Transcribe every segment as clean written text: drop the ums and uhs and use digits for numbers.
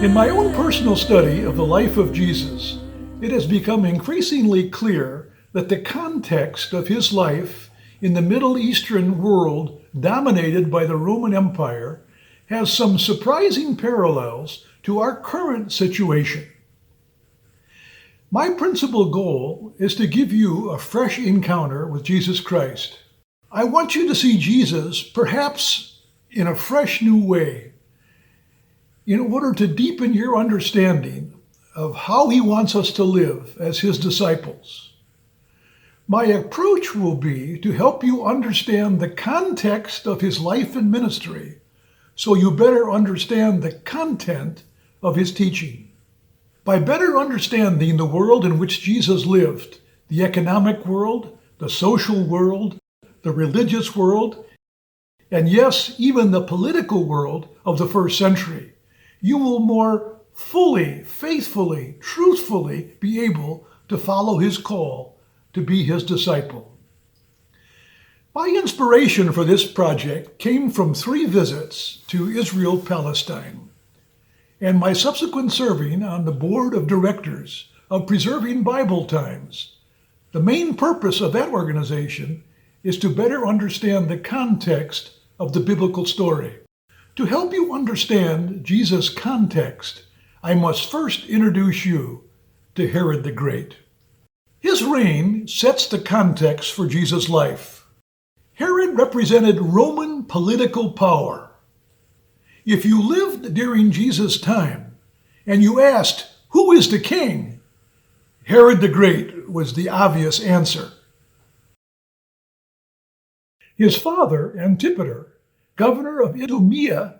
In my own personal study of the life of Jesus, it has become increasingly clear that the context of his life in the Middle Eastern world dominated by the Roman Empire has some surprising parallels to our current situation. My principal goal is to give you a fresh encounter with Jesus Christ. I want you to see Jesus perhaps in a fresh new way in order to deepen your understanding of how he wants us to live as his disciples. My approach will be to help you understand the context of his life and ministry so you better understand the content of his teaching. By better understanding the world in which Jesus lived, the economic world, the social world, the religious world, and yes, even the political world of the first century, you will more fully, faithfully, truthfully be able to follow his call to be his disciple. My inspiration for this project came from 3 visits to Israel, Palestine, and my subsequent serving on the board of directors of Preserving Bible Times. The main purpose of that organization is to better understand the context of the biblical story. To help you understand Jesus' context, I must first introduce you to Herod the Great. His reign sets the context for Jesus' life. Herod represented Roman political power. If you lived during Jesus' time and you asked, "Who is the king?" Herod the Great was the obvious answer. His father, Antipater, governor of Idumea,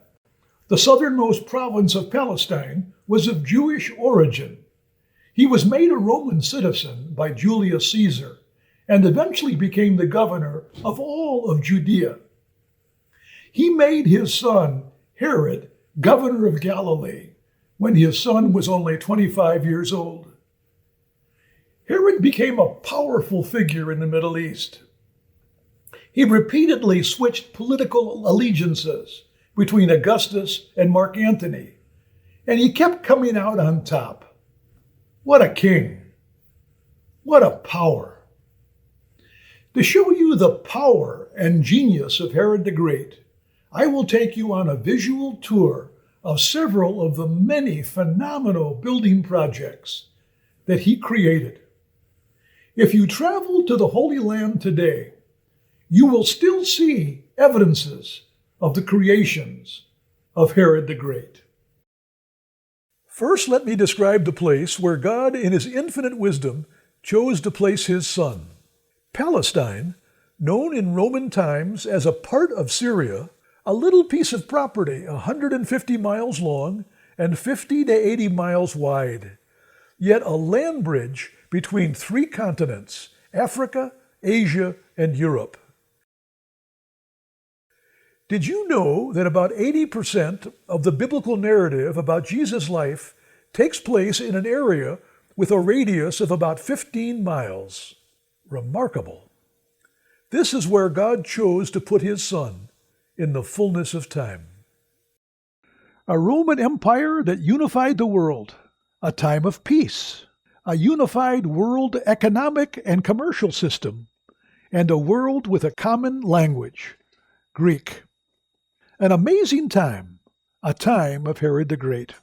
the southernmost province of Palestine, was of Jewish origin. He was made a Roman citizen by Julius Caesar and eventually became the governor of all of Judea. He made his son, Herod, governor of Galilee when his son was only 25 years old. Herod became a powerful figure in the Middle East. He repeatedly switched political allegiances between Augustus and Mark Antony, and he kept coming out on top. What a king! What a power! To show you the power and genius of Herod the Great, I will take you on a visual tour of several of the many phenomenal building projects that he created. If you travel to the Holy Land today, you will still see evidences of the creations of Herod the Great. First, let me describe the place where God, in his infinite wisdom, chose to place his son. Palestine, known in Roman times as a part of Syria, a little piece of property 150 miles long and 50 to 80 miles wide, yet a land bridge between 3 continents, Africa, Asia, and Europe. Did you know that about 80% of the biblical narrative about Jesus' life takes place in an area with a radius of about 15 miles? Remarkable. This is where God chose to put his son in the fullness of time. A Roman Empire that unified the world, a time of peace, a unified world economic and commercial system, and a world with a common language, Greek. An amazing time, a time of Herod the Great.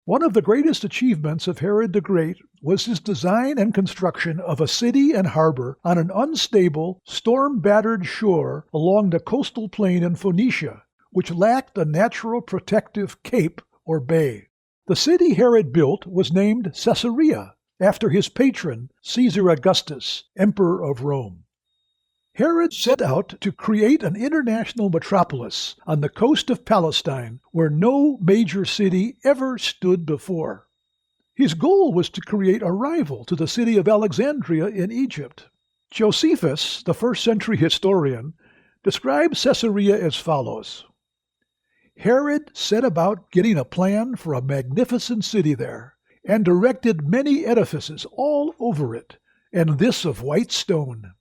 One of the greatest achievements of Herod the Great was his design and construction of a city and harbor on an unstable, storm-battered shore along the coastal plain in Phoenicia, which lacked a natural protective cape or bay. The city Herod built was named Caesarea, after his patron, Caesar Augustus, Emperor of Rome. Herod set out to create an international metropolis on the coast of Palestine where no major city ever stood before. His goal was to create a rival to the city of Alexandria in Egypt. Josephus, the first-century historian, describes Caesarea as follows. Herod set about getting a plan for a magnificent city there, and directed many edifices all over it, and this of white stone.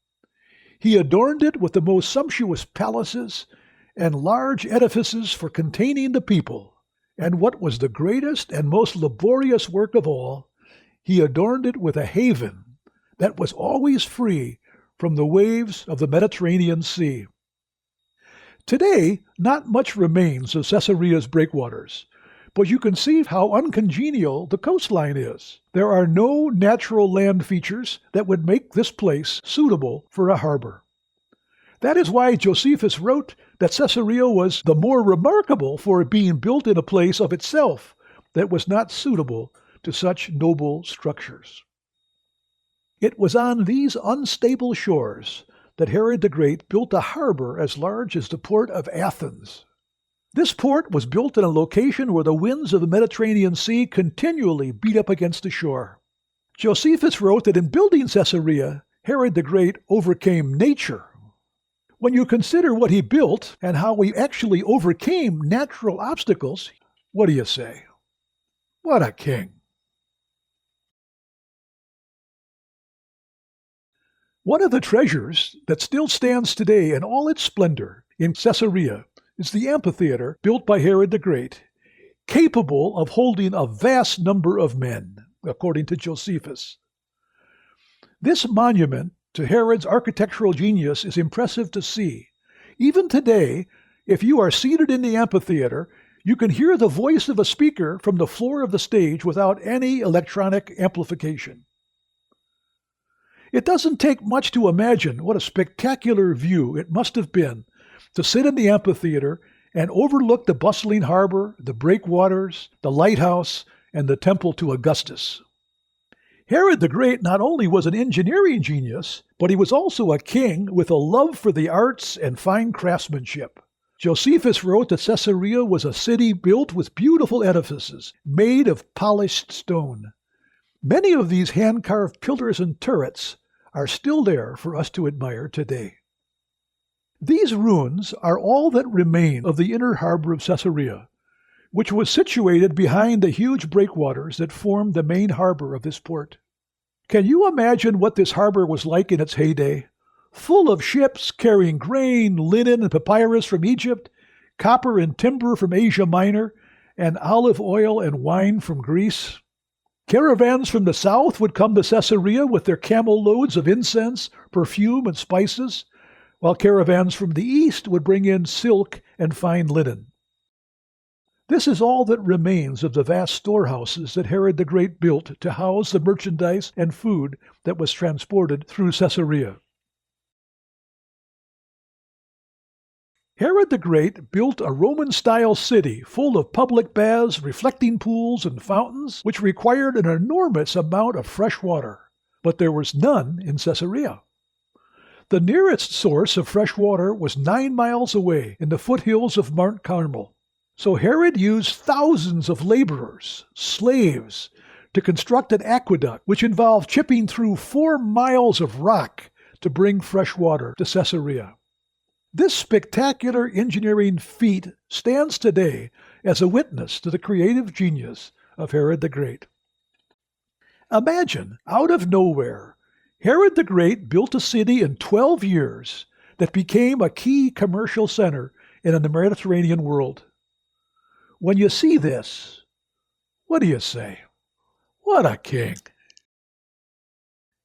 He adorned it with the most sumptuous palaces and large edifices for containing the people, And what was the greatest and most laborious work of all, he adorned it with a haven that was always free from the waves of the Mediterranean Sea. Today, not much remains of Caesarea's breakwaters, but you can see how uncongenial the coastline is. There are no natural land features that would make this place suitable for a harbor. That is why Josephus wrote that Caesarea was the more remarkable for being built in a place of itself that was not suitable to such noble structures. It was on these unstable shores that Herod the Great built a harbor as large as the port of Athens. This port was built in a location where the winds of the Mediterranean Sea continually beat up against the shore. Josephus wrote that in building Caesarea, Herod the Great overcame nature. When you consider what he built and how he actually overcame natural obstacles, what do you say? What a king! One of the treasures that still stands today in all its splendor in Caesarea is the amphitheater built by Herod the Great, capable of holding a vast number of men, according to Josephus. This monument to Herod's architectural genius is impressive to see. Even today, if you are seated in the amphitheater, you can hear the voice of a speaker from the floor of the stage without any electronic amplification. It doesn't take much to imagine what a spectacular view it must have been to sit in the amphitheater and overlook the bustling harbor, the breakwaters, the lighthouse, and the temple to Augustus. Herod the Great not only was an engineering genius, but he was also a king with a love for the arts and fine craftsmanship. Josephus wrote that Caesarea was a city built with beautiful edifices, made of polished stone. Many of these hand-carved pillars and turrets are still there for us to admire today. These ruins are all that remain of the inner harbor of Caesarea, which was situated behind the huge breakwaters that formed the main harbor of this port. Can you imagine what this harbor was like in its heyday? Full of ships carrying grain, linen, and papyrus from Egypt, copper and timber from Asia Minor, and olive oil and wine from Greece. Caravans from the south would come to Caesarea with their camel loads of incense, perfume, and spices, while caravans from the east would bring in silk and fine linen. This is all that remains of the vast storehouses that Herod the Great built to house the merchandise and food that was transported through Caesarea. Herod the Great built a Roman-style city full of public baths, reflecting pools, and fountains, which required an enormous amount of fresh water. But there was none in Caesarea. The nearest source of fresh water was 9 miles away in the foothills of Mount Carmel. So Herod used thousands of laborers, slaves, to construct an aqueduct, which involved chipping through 4 miles of rock to bring fresh water to Caesarea. This spectacular engineering feat stands today as a witness to the creative genius of Herod the Great. Imagine, out of nowhere, Herod the Great built a city in 12 years that became a key commercial center in the Mediterranean world. When you see this, what do you say? What a king!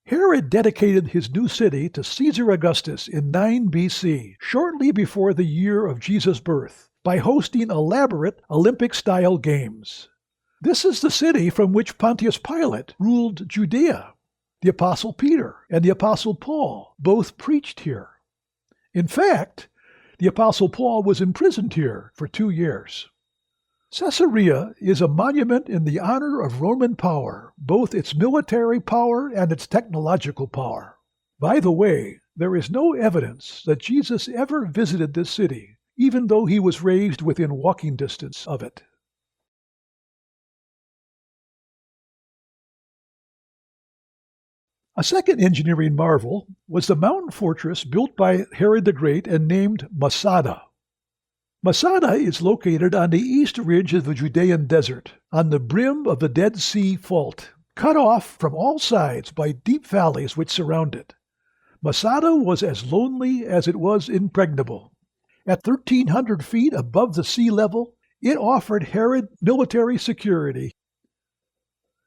Herod dedicated his new city to Caesar Augustus in 9 BC, shortly before the year of Jesus' birth, by hosting elaborate Olympic-style games. This is the city from which Pontius Pilate ruled Judea. The Apostle Peter and the Apostle Paul both preached here. In fact, the Apostle Paul was imprisoned here for 2 years. Caesarea is a monument in the honor of Roman power, both its military power and its technological power. By the way, there is no evidence that Jesus ever visited this city, even though he was raised within walking distance of it. A second engineering marvel was the mountain fortress built by Herod the Great and named Masada. Masada is located on the east ridge of the Judean desert, on the brim of the Dead Sea Fault, cut off from all sides by deep valleys which surround it. Masada was as lonely as it was impregnable. At 1,300 feet above the sea level, It offered Herod military security.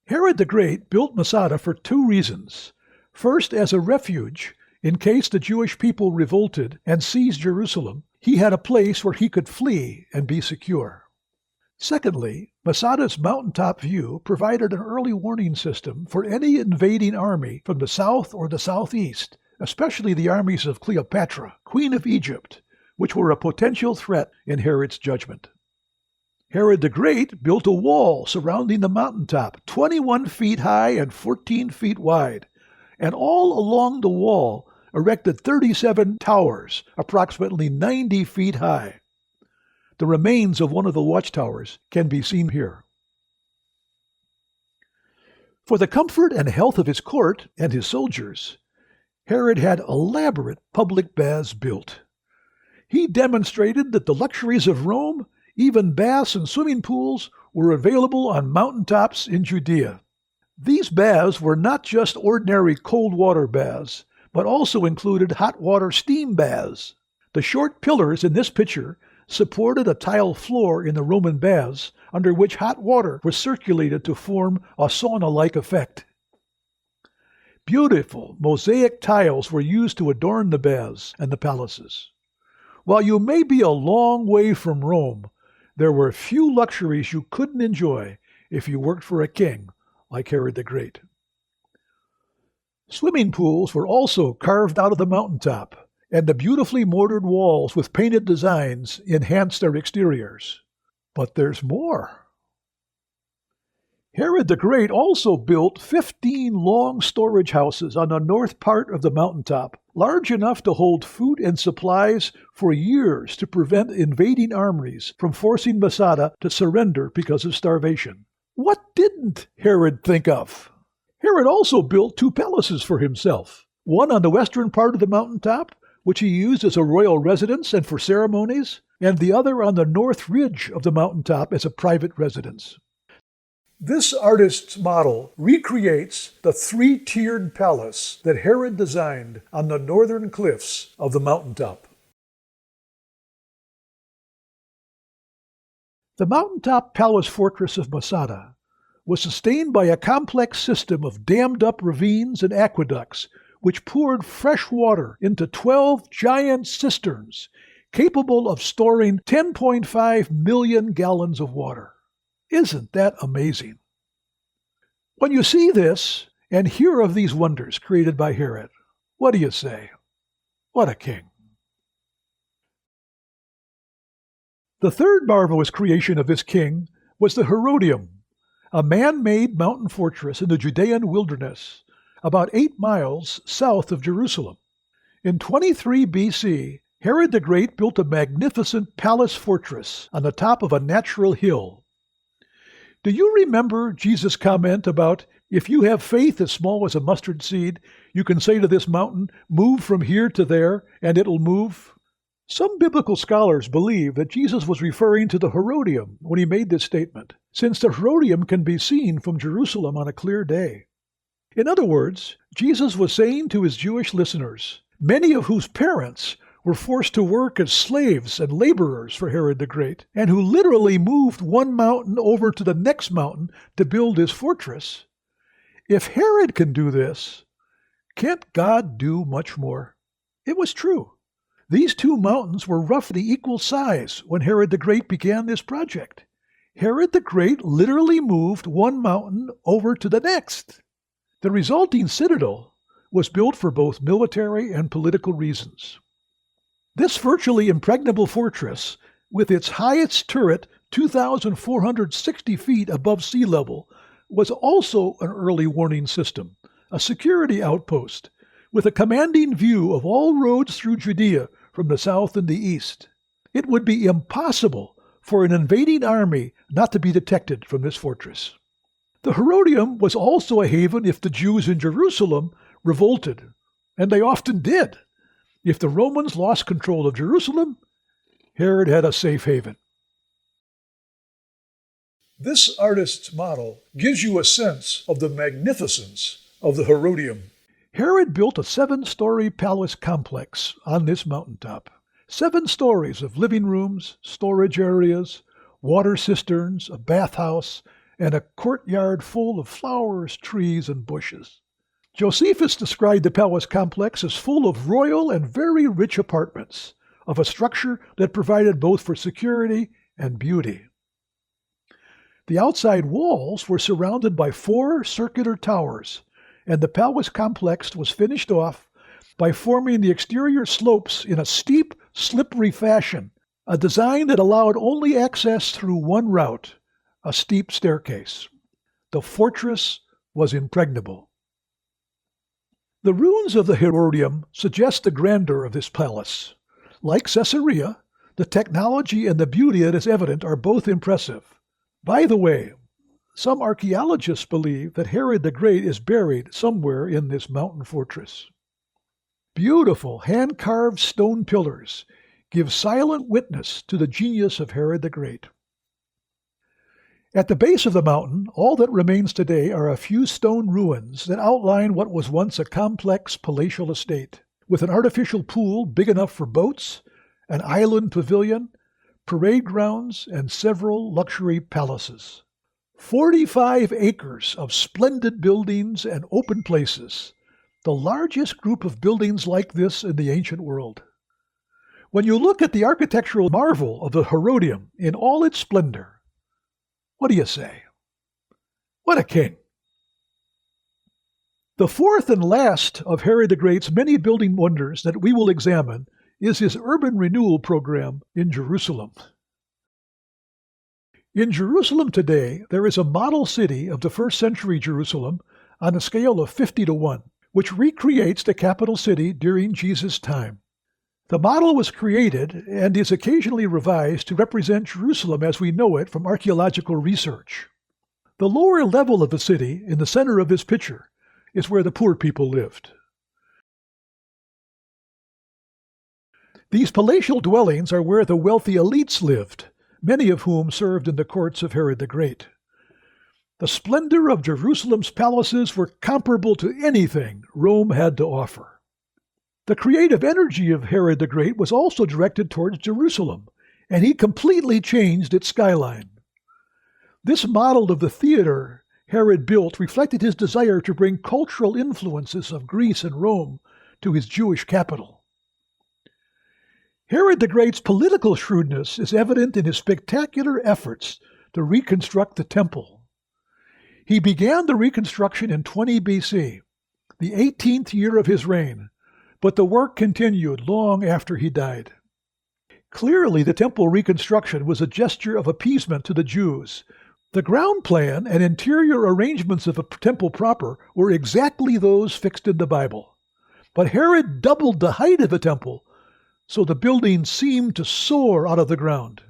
Herod the Great built Masada for two reasons. First, as a refuge, in case the Jewish people revolted and seized Jerusalem, he had a place where he could flee and be secure. Secondly, Masada's mountaintop view provided an early warning system for any invading army from the south or the southeast, especially the armies of Cleopatra, Queen of Egypt, which were a potential threat in Herod's judgment. Herod the Great built a wall surrounding the mountaintop, 21 feet high and 14 feet wide, and all along the wall erected 37 towers, approximately 90 feet high. The remains of one of the watchtowers can be seen here. For the comfort and health of his court and his soldiers, Herod had elaborate public baths built. He demonstrated that the luxuries of Rome, even baths and swimming pools, were available on mountaintops in Judea. These baths were not just ordinary cold water baths, but also included hot water steam baths. The short pillars in this picture supported a tile floor in the Roman baths, under which hot water was circulated to form a sauna-like effect. Beautiful mosaic tiles were used to adorn the baths and the palaces. While you may be a long way from Rome, there were few luxuries you couldn't enjoy if you worked for a king like Herod the Great. Swimming pools were also carved out of the mountaintop, and the beautifully mortared walls with painted designs enhanced their exteriors. But there's more. Herod the Great also built 15 long storage houses on the north part of the mountaintop, large enough to hold food and supplies for years to prevent invading armies from forcing Masada to surrender because of starvation. What didn't Herod think of? Herod also built 2 palaces for himself, one on the western part of the mountaintop, which he used as a royal residence and for ceremonies, and the other on the north ridge of the mountaintop as a private residence. This artist's model recreates the 3-tiered palace that Herod designed on the northern cliffs of the mountaintop. The mountaintop palace fortress of Masada was sustained by a complex system of dammed-up ravines and aqueducts which poured fresh water into 12 giant cisterns capable of storing 10.5 million gallons of water. Isn't that amazing? When you see this and hear of these wonders created by Herod, what do you say? What a king! The third marvelous creation of this king was the Herodium, a man-made mountain fortress in the Judean wilderness, about 8 miles south of Jerusalem. In 23 BC, Herod the Great built a magnificent palace fortress on the top of a natural hill. Do you remember Jesus' comment about, if you have faith as small as a mustard seed, you can say to this mountain, move from here to there, and it'll move? Some biblical scholars believe that Jesus was referring to the Herodium when he made this statement, since the Herodium can be seen from Jerusalem on a clear day. In other words, Jesus was saying to his Jewish listeners, many of whose parents were forced to work as slaves and laborers for Herod the Great, and who literally moved one mountain over to the next mountain to build his fortress. If Herod can do this, can't God do much more? It was true. These 2 mountains were roughly equal size when Herod the Great began this project. Herod the Great literally moved one mountain over to the next. The resulting citadel was built for both military and political reasons. This virtually impregnable fortress, with its highest turret 2,460 feet above sea level, was also an early warning system, a security outpost, with a commanding view of all roads through Judea from the south and the east. It would be impossible for an invading army not to be detected from this fortress. The Herodium was also a haven if the Jews in Jerusalem revolted, and they often did. If the Romans lost control of Jerusalem, Herod had a safe haven. This artist's model gives you a sense of the magnificence of the Herodium. Herod built a 7-story palace complex on this mountaintop. 7 stories of living rooms, storage areas, water cisterns, a bathhouse, and a courtyard full of flowers, trees, and bushes. Josephus described the palace complex as full of royal and very rich apartments, of a structure that provided both for security and beauty. The outside walls were surrounded by 4 circular towers, and the palace complex was finished off by forming the exterior slopes in a steep, slippery fashion, a design that allowed only access through one route, a steep staircase. The fortress was impregnable. The ruins of the Herodium suggest the grandeur of this palace. Like Caesarea, the technology and the beauty that is evident are both impressive. By the way, some archaeologists believe that Herod the Great is buried somewhere in this mountain fortress. Beautiful hand-carved stone pillars give silent witness to the genius of Herod the Great. At the base of the mountain, all that remains today are a few stone ruins that outline what was once a complex palatial estate, with an artificial pool big enough for boats, an island pavilion, parade grounds, and several luxury palaces. 45 acres of splendid buildings and open places, the largest group of buildings like this in the ancient world. When you look at the architectural marvel of the Herodium in all its splendor, what do you say? What a king! The fourth and last of Herod the Great's many building wonders that we will examine is his urban renewal program in Jerusalem. In Jerusalem today, there is a model city of the first century Jerusalem on a scale of 50-1, which recreates the capital city during Jesus' time. The model was created and is occasionally revised to represent Jerusalem as we know it from archaeological research. The lower level of the city, in the center of this picture, is where the poor people lived. These palatial dwellings are where the wealthy elites lived, many of whom served in the courts of Herod the Great. The splendor of Jerusalem's palaces were comparable to anything Rome had to offer. The creative energy of Herod the Great was also directed towards Jerusalem, and he completely changed its skyline. This model of the theater Herod built reflected his desire to bring cultural influences of Greece and Rome to his Jewish capital. Herod the Great's political shrewdness is evident in his spectacular efforts to reconstruct the temple. He began the reconstruction in 20 BC, the 18th year of his reign, but the work continued long after he died. Clearly, the temple reconstruction was a gesture of appeasement to the Jews. The ground plan and interior arrangements of the temple proper were exactly those fixed in the Bible. But Herod doubled the height of the temple, so the building seemed to soar out of the ground.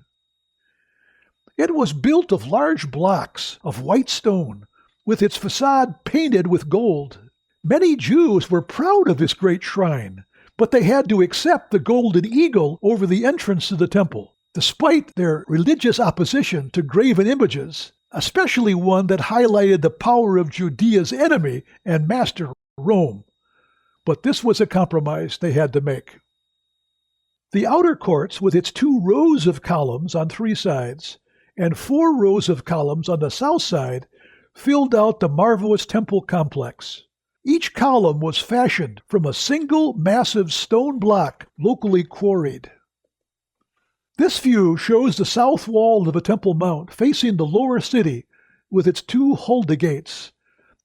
It was built of large blocks of white stone, with its facade painted with gold. Many Jews were proud of this great shrine, but they had to accept the golden eagle over the entrance to the temple, despite their religious opposition to graven images, especially one that highlighted the power of Judea's enemy and master, Rome. But this was a compromise they had to make. The outer courts, with its 2 rows of columns on 3 sides and 4 rows of columns on the south side, filled out the marvelous temple complex. Each column was fashioned from a single massive stone block locally quarried. This view shows the south wall of the Temple Mount facing the lower city with its 2 Hulda gates,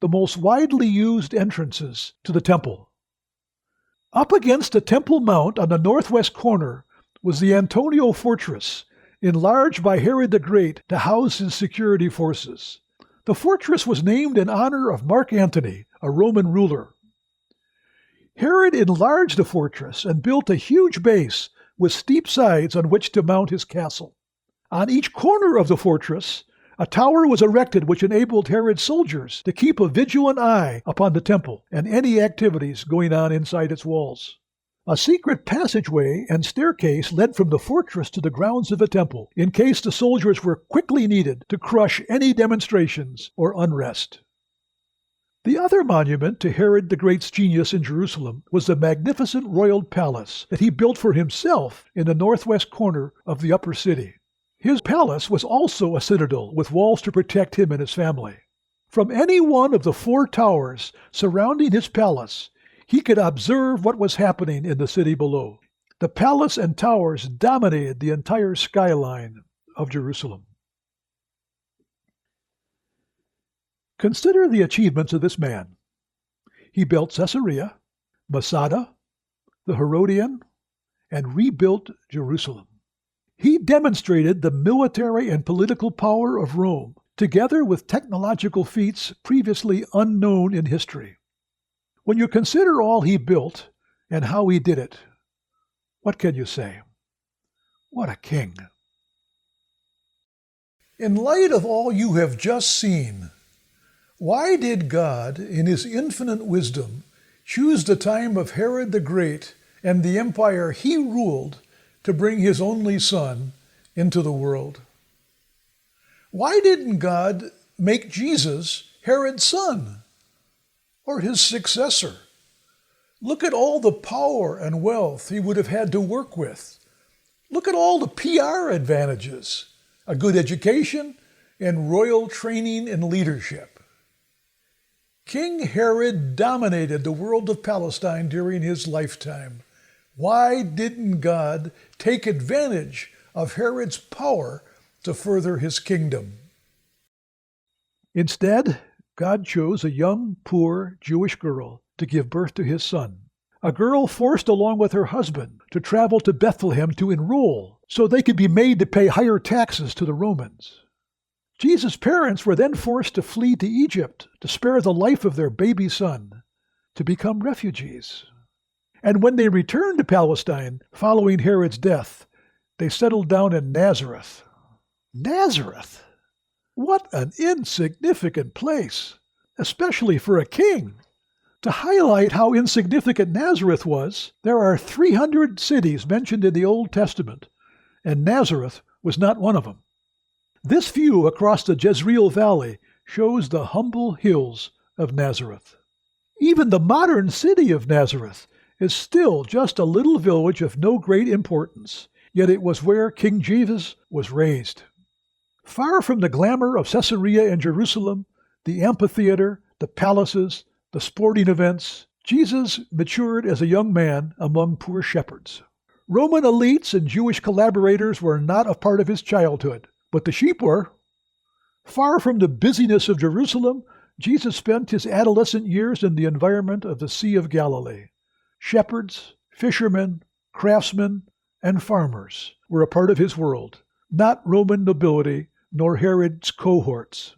the most widely used entrances to the temple. Up against the Temple Mount on the northwest corner was the Antonia Fortress, enlarged by Herod the Great to house his security forces. The fortress was named in honor of Mark Antony, a Roman ruler. Herod enlarged the fortress and built a huge base with steep sides on which to mount his castle. On each corner of the fortress, a tower was erected which enabled Herod's soldiers to keep a vigilant eye upon the temple and any activities going on inside its walls. A secret passageway and staircase led from the fortress to the grounds of the temple, in case the soldiers were quickly needed to crush any demonstrations or unrest. The other monument to Herod the Great's genius in Jerusalem was the magnificent royal palace that he built for himself in the northwest corner of the upper city. His palace was also a citadel with walls to protect him and his family. From any one of the 4 towers surrounding his palace, he could observe what was happening in the city below. The palace and towers dominated the entire skyline of Jerusalem. Consider the achievements of this man. He built Caesarea, Masada, the Herodian, and rebuilt Jerusalem. He demonstrated the military and political power of Rome, together with technological feats previously unknown in history. When you consider all he built and how he did it, what can you say? What a king! In light of all you have just seen, why did God, in his infinite wisdom, choose the time of Herod the Great and the empire he ruled to bring his only son into the world? Why didn't God make Jesus Herod's son or his successor? Look at all the power and wealth he would have had to work with. Look at all the PR advantages, a good education, and royal training and leadership. King Herod dominated the world of Palestine during his lifetime. Why didn't God take advantage of Herod's power to further his kingdom? Instead, God chose a young, poor Jewish girl to give birth to his son. A girl forced along with her husband to travel to Bethlehem to enroll so they could be made to pay higher taxes to the Romans. Jesus' parents were then forced to flee to Egypt to spare the life of their baby son, to become refugees. And when they returned to Palestine following Herod's death, they settled down in Nazareth. Nazareth? What an insignificant place, especially for a king. To highlight how insignificant Nazareth was, there are 300 cities mentioned in the Old Testament, and Nazareth was not one of them. This view across the Jezreel Valley shows the humble hills of Nazareth. Even the modern city of Nazareth is still just a little village of no great importance, yet it was where King Jesus was raised. Far from the glamour of Caesarea and Jerusalem, the amphitheater, the palaces, the sporting events, Jesus matured as a young man among poor shepherds. Roman elites and Jewish collaborators were not a part of his childhood, but the sheep were. Far from the busyness of Jerusalem, Jesus spent his adolescent years in the environment of the Sea of Galilee. Shepherds, fishermen, craftsmen, and farmers were a part of his world, not Roman nobility nor Herod's cohorts.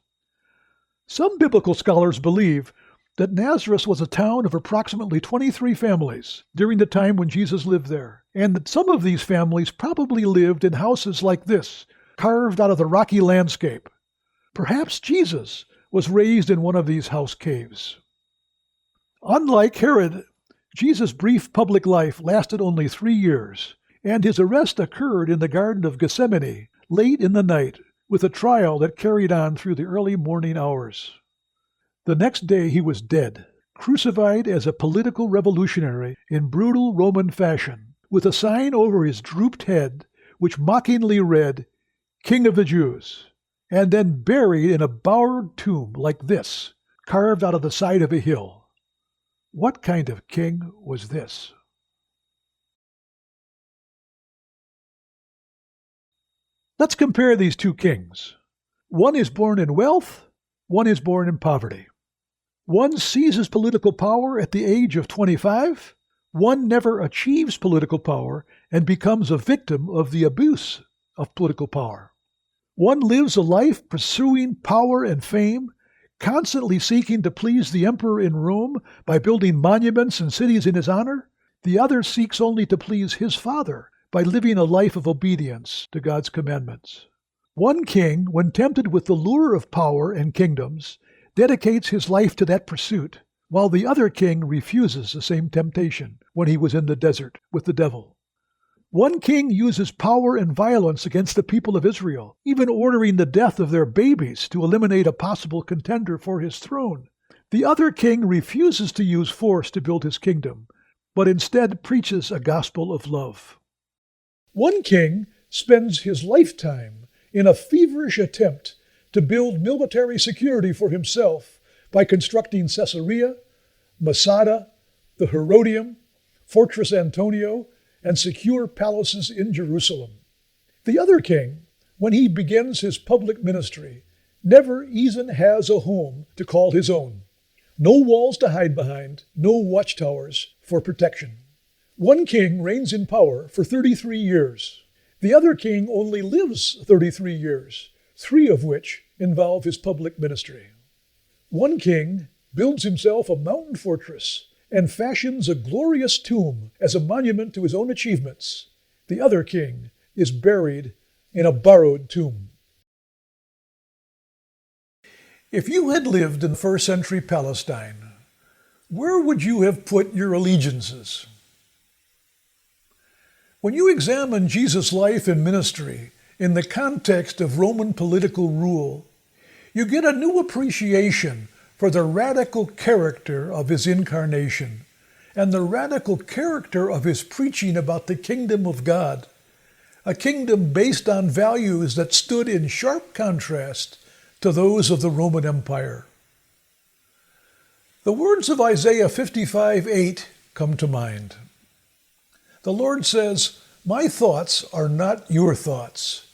Some biblical scholars believe that Nazareth was a town of approximately 23 families during the time when Jesus lived there, and that some of these families probably lived in houses like this, carved out of the rocky landscape. Perhaps Jesus was raised in one of these house caves. Unlike Herod, Jesus' brief public life lasted only 3 years, and his arrest occurred in the Garden of Gethsemane late in the night, with a trial that carried on through the early morning hours. The next day he was dead, crucified as a political revolutionary in brutal Roman fashion, with a sign over his drooped head which mockingly read, "King of the Jews," and then buried in a bowered tomb like this, carved out of the side of a hill. What kind of king was this? Let's compare these two kings. One is born in wealth, one is born in poverty. One seizes political power at the age of 25, one never achieves political power and becomes a victim of the abuse of political power. One lives a life pursuing power and fame, constantly seeking to please the emperor in Rome by building monuments and cities in his honor. The other seeks only to please his father by living a life of obedience to God's commandments. One king, when tempted with the lure of power and kingdoms, dedicates his life to that pursuit, while the other king refuses the same temptation when he was in the desert with the devil. One king uses power and violence against the people of Israel, even ordering the death of their babies to eliminate a possible contender for his throne. The other king refuses to use force to build his kingdom, but instead preaches a gospel of love. One king spends his lifetime in a feverish attempt to build military security for himself by constructing Caesarea, Masada, the Herodium, Fortress Antonio, and secure palaces in Jerusalem. The other king, when he begins his public ministry, never even has a home to call his own. No walls to hide behind, no watchtowers for protection. One king reigns in power for 33 years. The other king only lives 33 years, 3 of which involve his public ministry. One king builds himself a mountain fortress and fashions a glorious tomb as a monument to his own achievements. The other king is buried in a borrowed tomb. If you had lived in first century Palestine, where would you have put your allegiances? When you examine Jesus' life and ministry in the context of Roman political rule, you get a new appreciation for the radical character of his incarnation and the radical character of his preaching about the kingdom of God, a kingdom based on values that stood in sharp contrast to those of the Roman Empire. The words of Isaiah 55:8 come to mind. The Lord says, "My thoughts are not your thoughts,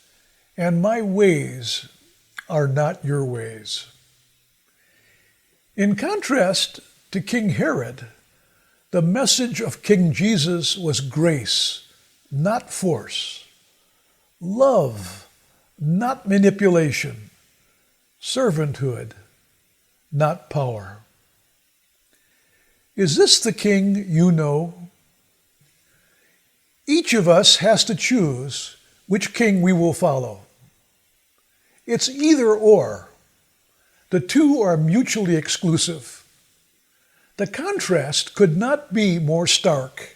and my ways are not your ways." In contrast to King Herod, the message of King Jesus was grace, not force, love, not manipulation, servanthood, not power. Is this the king you know? Each of us has to choose which king we will follow. It's either or. The two are mutually exclusive. The contrast could not be more stark.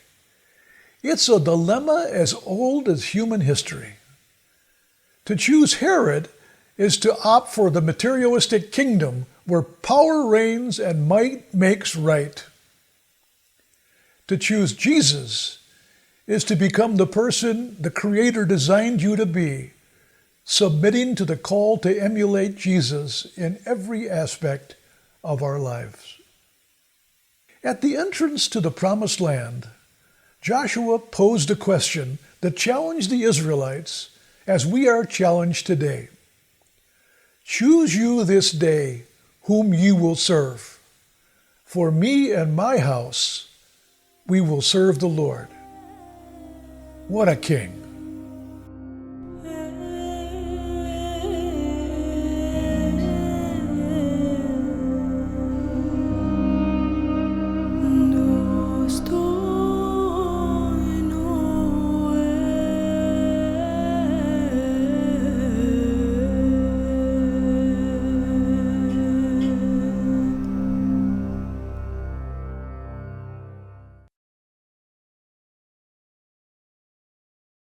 It's a dilemma as old as human history. To choose Herod is to opt for the materialistic kingdom where power reigns and might makes right. To choose Jesus is to become the person the Creator designed you to be, submitting to the call to emulate Jesus in every aspect of our lives. At the entrance to the Promised Land, Joshua posed a question that challenged the Israelites as we are challenged today. Choose you this day whom you will serve. For me and my house, we will serve the Lord. What a king!